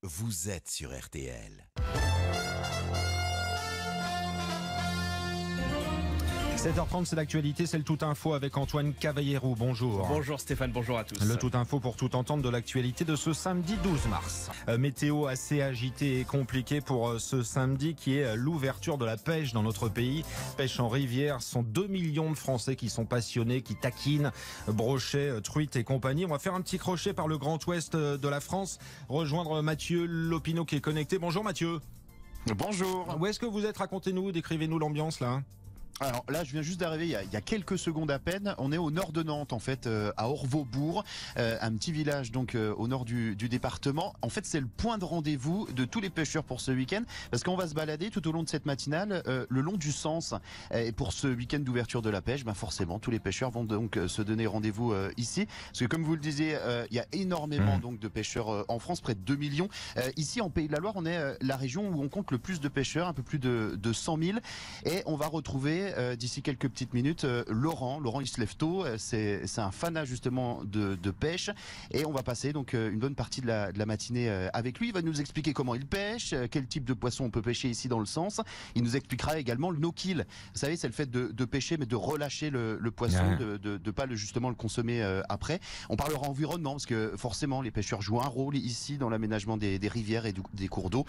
Vous êtes sur RTL. 7h30, c'est l'actualité, c'est le Tout Info avec Antoine Cavallero. Bonjour. Bonjour Stéphane, bonjour à tous. Le Tout Info pour tout entendre de l'actualité de ce samedi 12 mars. Météo assez agitée et compliquée pour ce samedi qui est l'ouverture de la pêche dans notre pays. Pêche en rivière, ce sont 2 millions de Français qui sont passionnés, qui taquinent brochets, truites et compagnie. On va faire un petit crochet par le Grand Ouest de la France, rejoindre Mathieu Lopineau qui est connecté. Bonjour Mathieu. Bonjour. Où est-ce que vous êtes? Racontez-nous, décrivez-nous l'ambiance là. Alors là, je viens juste d'arriver il y a quelques secondes à peine. On est au nord de Nantes, en fait, à Orvaubourg, un petit village donc au nord du département. En fait, c'est le point de rendez-vous de tous les pêcheurs pour ce week-end, parce qu'on va se balader tout au long de cette matinale le long du Sens. Et pour ce week-end d'ouverture de la pêche, forcément, tous les pêcheurs vont donc se donner rendez-vous ici, parce que comme vous le disiez, il y a énormément donc de pêcheurs en France, près de 2 millions. Ici, en Pays de la Loire, on est la région où on compte le plus de pêcheurs, un peu plus de 100 000, et on va retrouver d'ici quelques petites minutes Laurent il se lève tôt, c'est un fanat justement de pêche, et on va passer donc une bonne partie de la matinée avec lui. Il va nous expliquer comment il pêche, quel type de poisson on peut pêcher ici dans le Sens. Il nous expliquera également le no-kill. Vous savez, c'est le fait de pêcher mais de relâcher le poisson, de pas justement le consommer après. On parlera environnement, parce que forcément les pêcheurs jouent un rôle ici dans l'aménagement des rivières et des cours d'eau,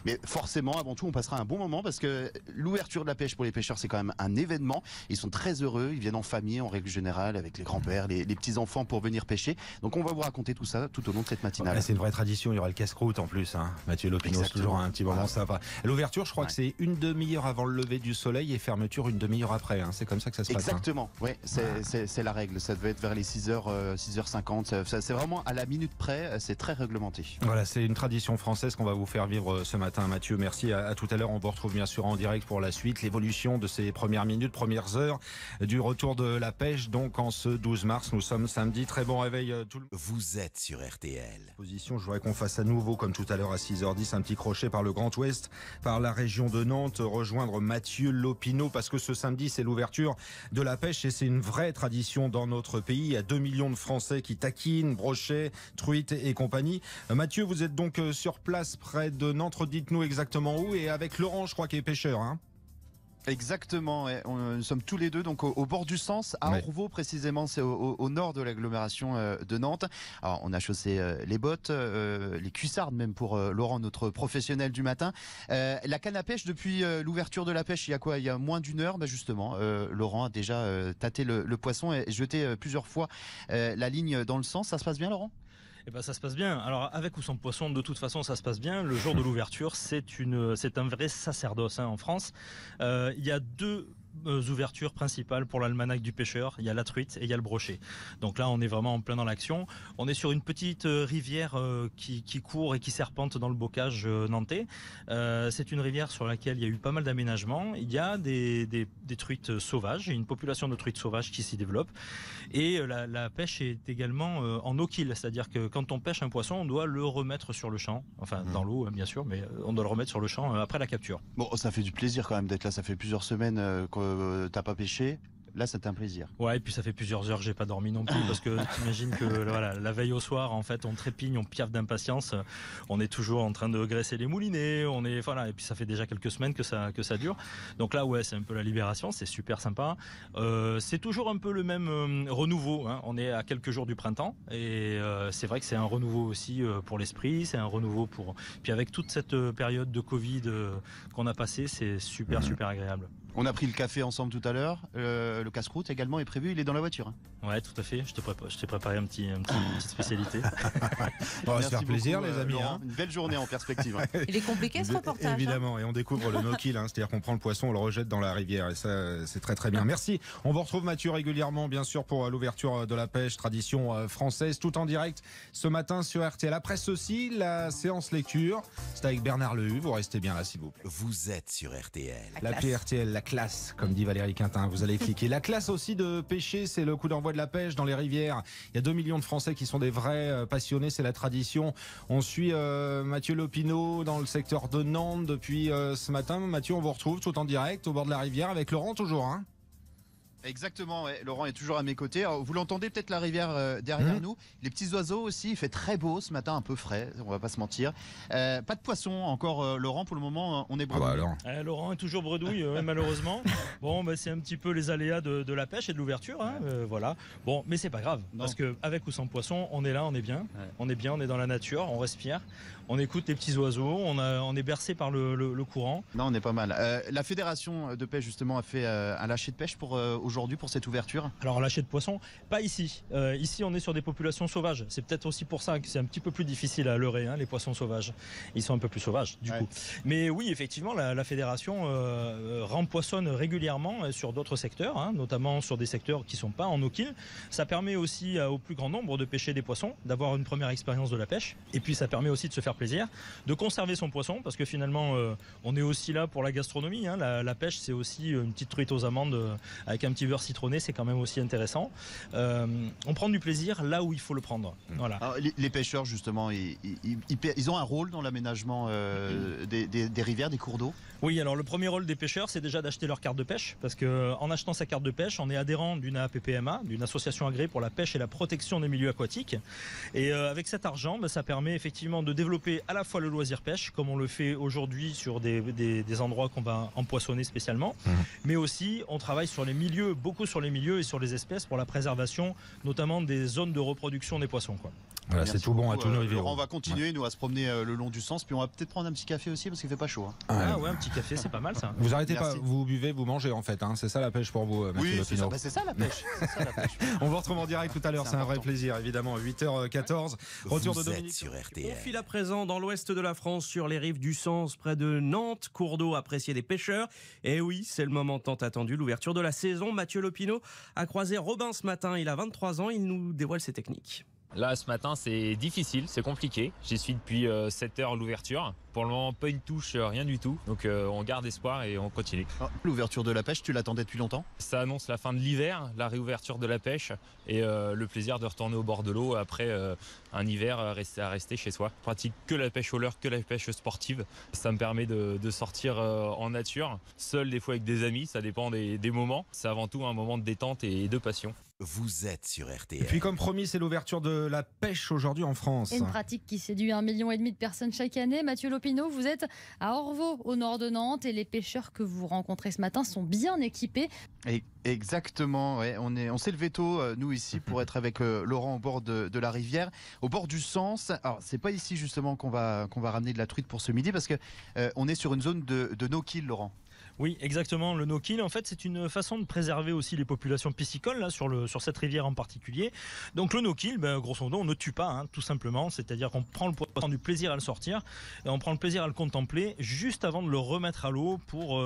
mais forcément avant tout on passera un bon moment, parce que l'ouverture de la pêche pour les pêcheurs, c'est quand même un événement. Ils sont très heureux, ils viennent en famille en règle générale avec les grands-pères, les petits-enfants pour venir pêcher. Donc on va vous raconter tout ça tout au long de cette matinale. C'est une vraie tradition, il y aura le casse-croûte en plus, hein. Mathieu Lopineau, c'est toujours un petit moment sympa. L'ouverture, je crois que c'est une demi-heure avant le lever du soleil et fermeture une demi-heure après, hein. C'est comme ça que ça se passe. Exactement, ouais, c'est la règle. Ça devait être vers les 6h, 6h50. C'est vraiment à la minute près, c'est très réglementé. Voilà, c'est une tradition française qu'on va vous faire vivre ce matin. Mathieu, merci. À tout à l'heure. On vous retrouve bien sûr en direct pour la suite, l'évolution de ces premières minutes, premières heures du retour de la pêche. Donc en ce 12 mars, nous sommes samedi. Très bon réveil tout le monde. Vous êtes sur RTL. Position, je voudrais qu'on fasse à nouveau, comme tout à l'heure à 6h10, un petit crochet par le Grand Ouest, par la région de Nantes, rejoindre Mathieu Lopineau, parce que ce samedi, c'est l'ouverture de la pêche et c'est une vraie tradition dans notre pays. Il y a 2 millions de Français qui taquinent, brochets, truites et compagnie. Mathieu, vous êtes donc sur place près de Nantes. Dites-nous exactement où, et avec Laurent, je crois, qui est pêcheur, hein. Exactement, ouais. Nous sommes tous les deux donc au bord du Sens, à Orvaux précisément, c'est au nord de l'agglomération de Nantes. Alors on a chaussé les bottes, les cuissardes même pour Laurent, notre professionnel du matin. La canne à pêche depuis l'ouverture de la pêche, il y a quoi? Il y a moins d'une heure, justement. Laurent a déjà tâté le poisson et jeté plusieurs fois la ligne dans le Sens. Ça se passe bien, Laurent? Eh ben, ça se passe bien. Alors, avec ou sans poisson, de toute façon, ça se passe bien. Le jour de l'ouverture, c'est un vrai sacerdoce, hein, en France. Il y a deux ouvertures principales pour l'almanach du pêcheur. Il y a la truite et il y a le brochet. Donc là, on est vraiment en plein dans l'action. On est sur une petite rivière qui court et qui serpente dans le bocage nantais. C'est une rivière sur laquelle il y a eu pas mal d'aménagements. Il y a des truites sauvages, une population de truites sauvages qui s'y développe. Et la pêche est également en no-kill, c'est-à-dire que quand on pêche un poisson, on doit le remettre sur le champ, enfin dans l'eau bien sûr, mais on doit le remettre sur le champ après la capture. Bon, ça fait du plaisir quand même d'être là. Ça fait plusieurs semaines que t'as pas pêché. Là, c'est un plaisir. Ouais, et puis ça fait plusieurs heures que j'ai pas dormi non plus, parce que t'imagines que voilà, la veille au soir, en fait, on trépigne, on piaffe d'impatience, on est toujours en train de graisser les moulinets, et puis ça fait déjà quelques semaines que ça dure. Donc là, ouais, c'est un peu la libération, c'est super sympa. C'est toujours un peu le même renouveau, hein. On est à quelques jours du printemps, et c'est vrai que c'est un renouveau aussi pour l'esprit, c'est un renouveau puis avec toute cette période de Covid qu'on a passé, c'est super agréable. On a pris le café ensemble tout à l'heure. Le casse-croûte également est prévu, il est dans la voiture. Hein. Ouais, tout à fait. Je t'ai préparé une petite spécialité. On va se faire plaisir, beaucoup, les amis. Laurent, une belle journée en perspective. Hein. Il est compliqué ce reportage. Évidemment, et on découvre le no-kill, hein, c'est-à-dire qu'on prend le poisson, on le rejette dans la rivière, et ça, c'est très bien. Merci. On vous retrouve Mathieu régulièrement, bien sûr, pour l'ouverture de la pêche, tradition française, tout en direct ce matin sur RTL. Après ceci, la séance lecture, c'est avec Bernard Lehu. Vous restez bien là, s'il vous plaît. Vous êtes sur RTL. L'appli RTL, la classe, comme dit Valérie Quintin, vous allez cliquer. La classe aussi de pêcher, c'est le coup d'envoi de la pêche dans les rivières. Il y a 2 millions de Français qui sont des vrais passionnés, c'est la tradition. On suit Mathieu Lopineau dans le secteur de Nantes depuis ce matin. Mathieu, on vous retrouve tout en direct au bord de la rivière avec Laurent toujours, hein. Exactement, ouais. Laurent est toujours à mes côtés. Alors, vous l'entendez peut-être la rivière derrière nous. Les petits oiseaux aussi, il fait très beau ce matin, un peu frais, on va pas se mentir. Pas de poisson encore, Laurent, pour le moment, on est bredouille. alors. Laurent est toujours bredouille, malheureusement. Bon, c'est un petit peu les aléas de la pêche et de l'ouverture, hein, voilà. Bon, mais c'est pas grave, parce qu'avec ou sans poisson, on est là, on est bien. Ouais. On est bien, on est dans la nature, on respire, on écoute les petits oiseaux, on est bercé par le courant. Non, on est pas mal. La fédération de pêche, justement, a fait un lâcher de pêche pour aujourd'hui, pour cette ouverture. Alors, lâcher de poisson, pas ici. Ici, on est sur des populations sauvages. C'est peut-être aussi pour ça que c'est un petit peu plus difficile à leurrer, hein, les poissons sauvages. Ils sont un peu plus sauvages, du coup. Mais oui, effectivement, la fédération rempoissonne régulièrement sur d'autres secteurs, hein, notamment sur des secteurs qui ne sont pas en no-kill. Ça permet aussi au plus grand nombre de pêcher des poissons, d'avoir une première expérience de la pêche. Et puis, ça permet aussi de se faire plaisir, de conserver son poisson, parce que finalement, on est aussi là pour la gastronomie. Hein. La pêche, c'est aussi une petite truite aux amandes avec un petit beurre citronné, c'est quand même aussi intéressant. On prend du plaisir là où il faut le prendre. Voilà. Alors, les pêcheurs, justement, ils ont un rôle dans l'aménagement des rivières, des cours d'eau. Oui, alors le premier rôle des pêcheurs, c'est déjà d'acheter leur carte de pêche, parce qu'en achetant sa carte de pêche, on est adhérent d'une APPMA, d'une association agréée pour la pêche et la protection des milieux aquatiques. Et avec cet argent, ça permet effectivement de développer à la fois le loisir pêche, comme on le fait aujourd'hui sur des endroits qu'on va empoisonner spécialement, mais aussi on travaille sur les milieux, beaucoup sur les milieux et sur les espèces pour la préservation, notamment des zones de reproduction des poissons, quoi. Voilà, c'est tout bon à tous nos rivières. On va continuer, nous, à se promener le long du Sens, puis on va peut-être prendre un petit café aussi parce qu'il fait pas chaud. Hein. Ah ouais, un petit café, c'est pas mal ça. Vous arrêtez pas, vous buvez, vous mangez en fait, hein. C'est ça la pêche pour vous, Mathieu Lopino. C'est ça la pêche. On vous retrouve en direct tout à l'heure, c'est un vrai plaisir, évidemment. 8h14, retour de Dominique sur RTL. On file à présent dans l'ouest de la France, sur les rives du Sens, près de Nantes, cours d'eau apprécié des pêcheurs. Et oui, c'est le moment tant attendu, l'ouverture de la saison. Mathieu Lopino a croisé Robin ce matin, il a 23 ans, il nous dévoile ses techniques. Là, ce matin, c'est difficile, c'est compliqué. J'y suis depuis 7 heures l'ouverture. Pour le moment, pas une touche, rien du tout. Donc on garde espoir et on continue. L'ouverture de la pêche, tu l'attendais depuis longtemps ? Ça annonce la fin de l'hiver, la réouverture de la pêche et le plaisir de retourner au bord de l'eau après un hiver à rester chez soi. Je pratique que la pêche au leurre, que la pêche sportive. Ça me permet de sortir en nature, seul des fois avec des amis, ça dépend des moments. C'est avant tout un moment de détente et de passion. Vous êtes sur RTL. Et puis comme promis, c'est l'ouverture de la pêche aujourd'hui en France. Une pratique qui séduit 1,5 million de personnes chaque année. Mathieu Lopino, vous êtes à Orvaux, au nord de Nantes, et les pêcheurs que vous rencontrez ce matin sont bien équipés. Exactement, ouais. On s'est levé tôt, nous ici, pour être avec Laurent au bord de la rivière, au bord du Sens. Alors c'est pas ici justement qu'on va ramener de la truite pour ce midi, parce que on est sur une zone de no-kill, Laurent. Oui, exactement. Le no-kill, en fait, c'est une façon de préserver aussi les populations piscicoles là, sur cette rivière en particulier. Donc le no-kill, grosso modo, on ne tue pas, hein, tout simplement. C'est-à-dire qu'on prend du plaisir à le sortir et on prend le plaisir à le contempler juste avant de le remettre à l'eau pour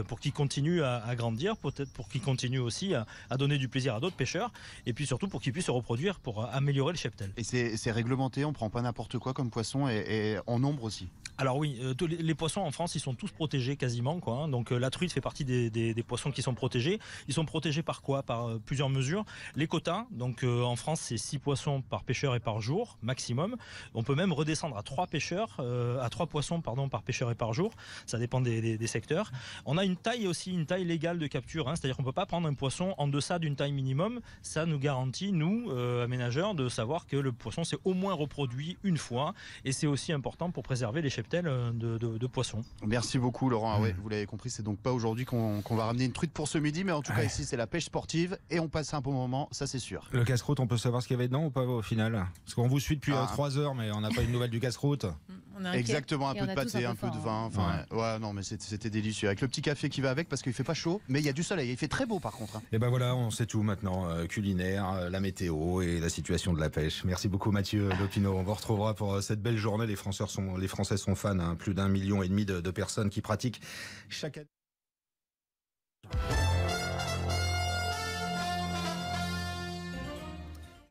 pour qu'il continue à grandir, peut-être pour qu'il continue aussi à donner du plaisir à d'autres pêcheurs et puis surtout pour qu'il puisse se reproduire pour améliorer le cheptel. Et c'est réglementé, on prend pas n'importe quoi comme poisson et en nombre aussi. Alors oui, les poissons en France, ils sont tous protégés quasiment, quoi. Donc la truite fait partie des poissons qui sont protégés. Ils sont protégés par quoi ? Par plusieurs mesures. Les quotas, donc en France, c'est 6 poissons par pêcheur et par jour, maximum. On peut même redescendre à 3 poissons par pêcheur et par jour. Ça dépend des secteurs. On a une taille aussi, une taille légale de capture, hein. C'est-à-dire qu'on ne peut pas prendre un poisson en deçà d'une taille minimum. Ça nous garantit, nous, aménageurs, de savoir que le poisson s'est au moins reproduit une fois. Et c'est aussi important pour préserver les cheptels de poissons. Merci beaucoup, Laurent. Ah ouais, vous l'avez compris, c'est donc pas aujourd'hui qu'on va ramener une truite pour ce midi, mais en tout cas ici c'est la pêche sportive et on passe un bon moment, ça c'est sûr. Le casse-croûte, on peut savoir ce qu'il y avait dedans ou pas au final ? Parce qu'on vous suit depuis 3 heures, mais on n'a pas eu de nouvelles du casse-croûte. Exactement, un peu de pâté, un peu de vin. Non, mais c'était délicieux. Avec le petit café qui va avec, parce qu'il fait pas chaud, mais il y a du soleil. Il fait très beau par contre. Et ben voilà, on sait tout maintenant. Culinaire, la météo et la situation de la pêche. Merci beaucoup Mathieu Lopino. On vous retrouvera pour cette belle journée. Les Français sont fans. Plus d'1,5 million de personnes qui pratiquent chaque année.